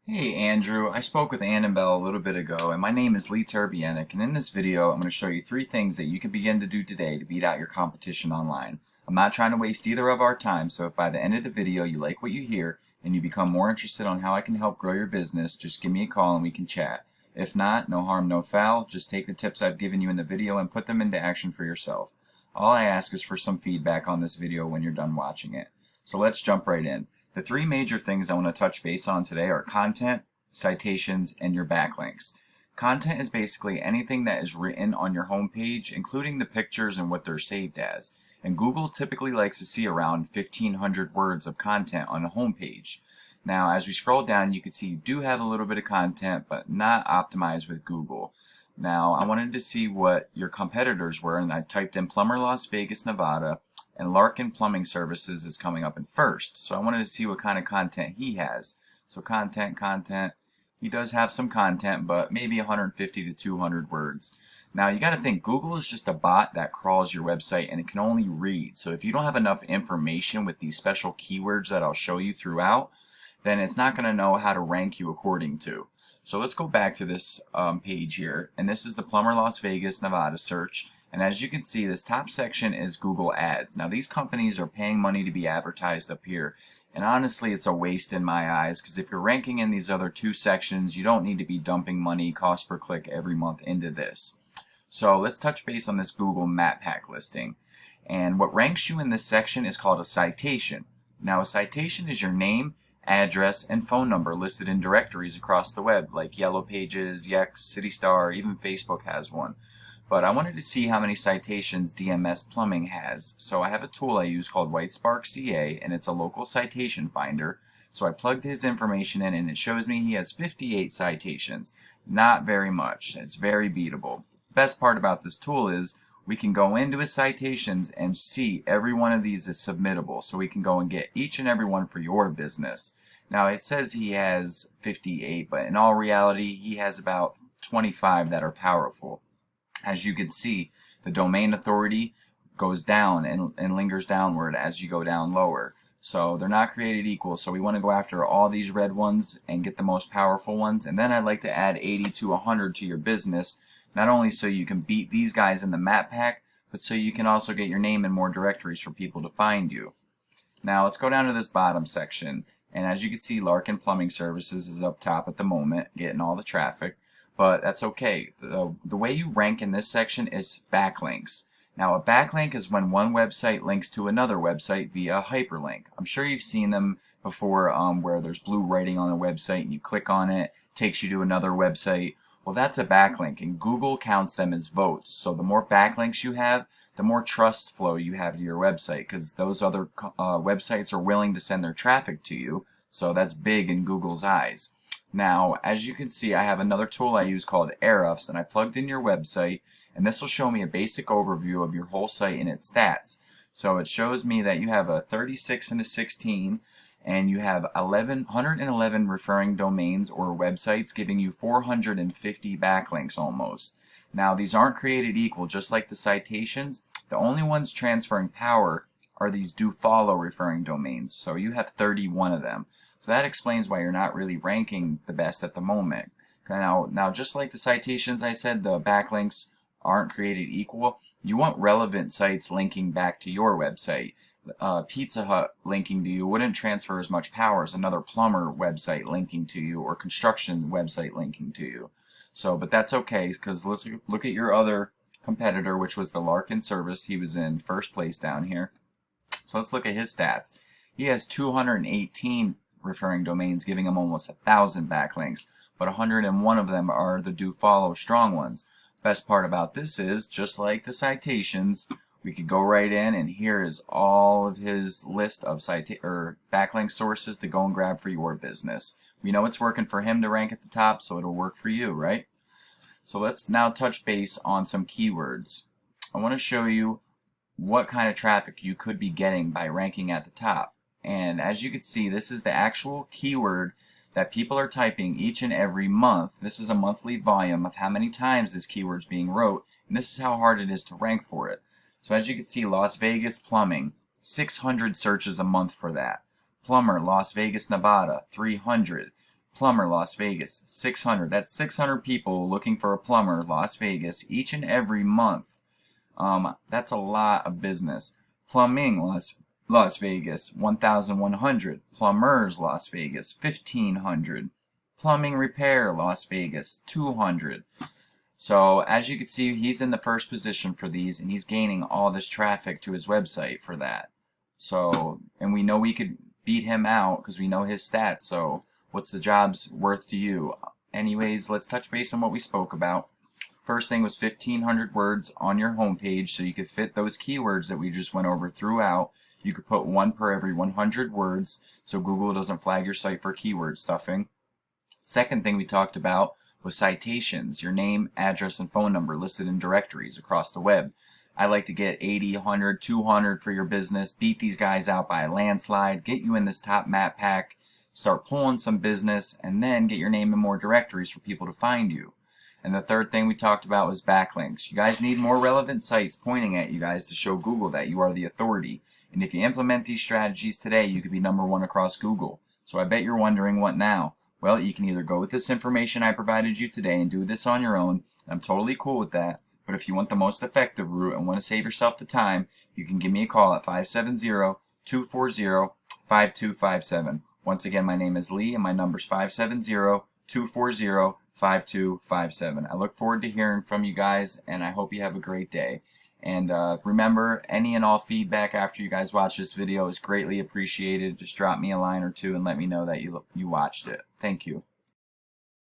Hey Andrew, I spoke with Annabelle a little bit ago, and my name is Lee Turbienik, and in this video I'm going to show you 3 things that you can begin to do today to beat out your competition online. I'm not trying to waste either of our time, so if by the end of the video you like what you hear and you become more interested on how I can help grow your business, just give me a call and we can chat. If not, no harm, no foul, just take the tips I've given you in the video and put them into action for yourself. All I ask is for some feedback on this video when you're done watching it. So let's jump right in. The 3 major things I want to touch base on today are content, citations, and your backlinks. Content is basically anything that is written on your homepage, including the pictures and what they're saved as. And Google typically likes to see around 1,500 words of content on a homepage. Now, as we scroll down, you can see you do have a little bit of content, but not optimized with Google. Now, I wanted to see what your competitors were, and I typed in Plumber Las Vegas, Nevada, and Larkin Plumbing Services is coming up in first. So I wanted to see what kind of content he has. So content. He does have some content, but maybe 150 to 200 words. Now you got to think Google is just a bot that crawls your website and it can only read. So if you don't have enough information with these special keywords that I'll show you throughout, then it's not going to know how to rank you according to. So let's go back to this page here, and this is the Plumber Las Vegas, Nevada search. And as you can see, this top section is Google Ads. Now these companies are paying money to be advertised up here. And honestly, it's a waste in my eyes, because if you're ranking in these other 2 sections, you don't need to be dumping money cost per click every month into this. So let's touch base on this Google Map Pack listing. And what ranks you in this section is called a citation. Now a citation is your name, address, and phone number listed in directories across the web, like Yellow Pages, Yext, CityStar, even Facebook has one. But I wanted to see how many citations DMS Plumbing has. So I have a tool I use called Whitespark CA, and it's a local citation finder. So I plugged his information in and it shows me he has 58 citations. Not very much. It's very beatable. Best part about this tool is we can go into his citations and see every one of these is submittable. So we can go and get each and every one for your business. Now it says he has 58, but in all reality he has about 25 that are powerful. As you can see, the domain authority goes down and lingers downward as you go down lower. So they're not created equal. So we want to go after all these red ones and get the most powerful ones. And then I'd like to add 80 to 100 to your business, not only so you can beat these guys in the map pack, but so you can also get your name in more directories for people to find you. Now let's go down to this bottom section. And as you can see, Larkin Plumbing Services is up top at the moment, getting all the traffic. But that's okay. The way you rank in this section is backlinks. Now a backlink is when one website links to another website via a hyperlink. I'm sure you've seen them before, where there's blue writing on a website and you click on it, takes you to another website. Well, that's a backlink, and Google counts them as votes. So the more backlinks you have, the more trust flow you have to your website, because those other websites are willing to send their traffic to you. So that's big in Google's eyes. Now, as you can see, I have another tool I use called Ahrefs, and I plugged in your website, and this will show me a basic overview of your whole site and its stats. So it shows me that you have a 36 and a 16, and you have 111 referring domains or websites, giving you 450 backlinks almost. Now, these aren't created equal, just like the citations. The only ones transferring power are these do follow referring domains. So you have 31 of them. So that explains why you're not really ranking the best at the moment. Now, just like the citations I said, the backlinks aren't created equal. You want relevant sites linking back to your website. Pizza Hut linking to you wouldn't transfer as much power as another plumber website linking to you or construction website linking to you. So, but that's okay, because let's look at your other competitor, which was the Larkin Service. He was in first place down here. So let's look at his stats. He has 218 referring domains, giving him almost 1,000 backlinks, but 101 of them are the do follow strong ones. Best part about this is, just like the citations, we could go right in, and here is all of his list of backlink sources to go and grab for your business. We know it's working for him to rank at the top, so it'll work for you, right? So let's now touch base on some keywords. I want to show you what kind of traffic you could be getting by ranking at the top. And as you can see, this is the actual keyword that people are typing each and every month. This is a monthly volume of how many times this keyword's being wrote, and this is how hard it is to rank for it. So as you can see, Las Vegas Plumbing, 600 searches a month for that. Plumber, Las Vegas, Nevada, 300. Plumber, Las Vegas, 600. That's 600 people looking for a plumber, Las Vegas, each and every month. That's a lot of business. Plumbing, Las Vegas, 1,100. Plumbers, Las Vegas, 1,500. Plumbing repair, Las Vegas, 200. So as you can see, he's in the first position for these, and he's gaining all this traffic to his website for that. So, and we know we could beat him out because we know his stats. So what's the job's worth to you? Anyways, let's touch base on what we spoke about. First thing was 1,500 words on your homepage, so you could fit those keywords that we just went over throughout. You could put one per every 100 words, so Google doesn't flag your site for keyword stuffing. Second thing we talked about was citations, your name, address, and phone number listed in directories across the web. I like to get 80, 100, 200 for your business, beat these guys out by a landslide, get you in this top map pack, start pulling some business, and then get your name in more directories for people to find you. And the third thing we talked about was backlinks. You guys need more relevant sites pointing at you guys to show Google that you are the authority. And if you implement these strategies today, you could be #1 across Google. So I bet you're wondering, what now? Well, you can either go with this information I provided you today and do this on your own. I'm totally cool with that. But if you want the most effective route and want to save yourself the time, you can give me a call at 570-240-5257. Once again, my name is Lee and my number is 570-240-5257. I look forward to hearing from you guys, and I hope you have a great day. And remember, any and all feedback after you guys watch this video is greatly appreciated. Just drop me a line or two and let me know that you watched it. Thank you.